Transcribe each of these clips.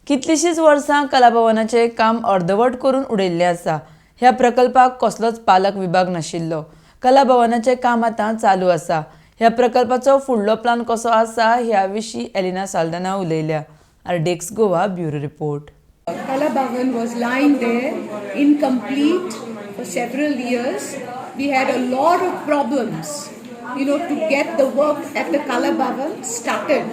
कितलीशीच वर्सां कला भवनाचे काम अर्धवट करून उडयल्लें आसा. ह्या प्रकल्पाक कसलोच पालक विभाग नाशिल्लो. कला भवनाचे काम आतां चालू आसा. ह्या प्रकल्पाचो फुडलो प्लान कसो आसा ह्या विशीं एलिना साल्दाना उलयल्या. RDX Goa bureau report. Kala Bhavan was lying there, incomplete for several years. We had a lot of problems, to get the work at the Kala Bhavan started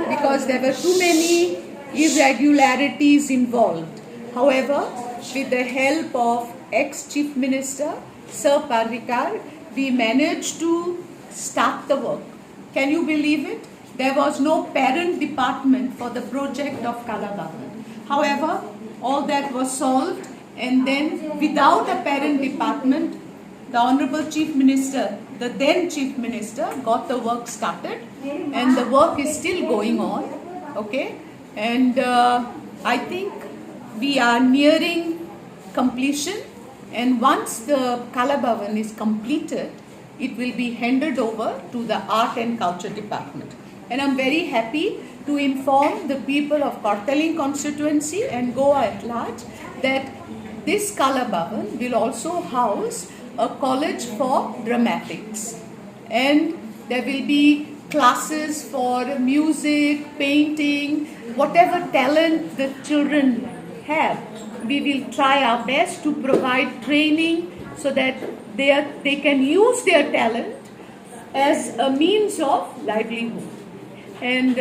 because there were too many irregularities involved. However, with the help of ex-Chief Minister Sir Parrikar, we managed to start the work. Can you believe it? There was no parent department for the project of Kala Bhavan. However, all that was solved, and then without a parent department, the Honorable Chief Minister, the then Chief Minister, got the work started, and the work is still going on. Okay, and I think we are nearing completion, and once the Kala Bhavan is completed, it will be handed over to the Art and Culture Department. And I'm very happy to inform the people of Cortalim constituency and Goa at large that this Kala Bhavan will also house a college for dramatics, and there will be classes for music, painting, whatever talent the children have. We will try our best to provide training so that they can use their talent as a means of livelihood. And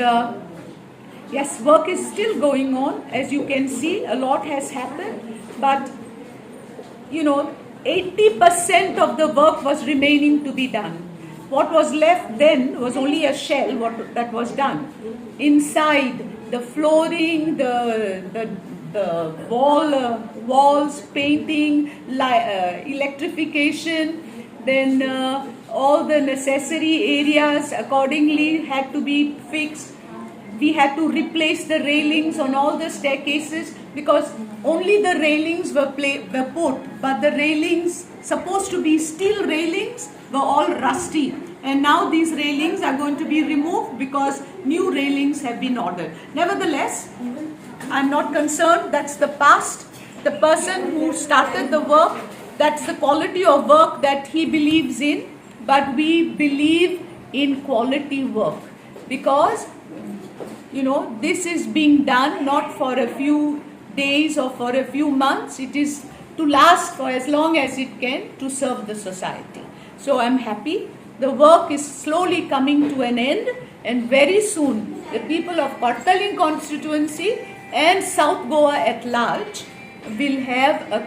yes, work is still going on. As you can see, a lot has happened, but 80% of the work was remaining to be done. What was left then was only a shell that was done. Inside, the flooring, the walls, painting, electrification, then all the necessary areas accordingly had to be fixed. We had to replace the railings on all the staircases because only the railings were put, but the railings supposed to be steel railings were all rusty, and now these railings are going to be removed because new railings have been ordered. Nevertheless, I'm not concerned. That's the past. The person who started the work, that's the quality of work that he believes in, but we believe in quality work because this is being done not for a few days or for a few months. It is to last for as long as it can to serve the society. So I'm happy. The work is slowly coming to an end, and very soon the people of Cortalim constituency and South Goa at large will have a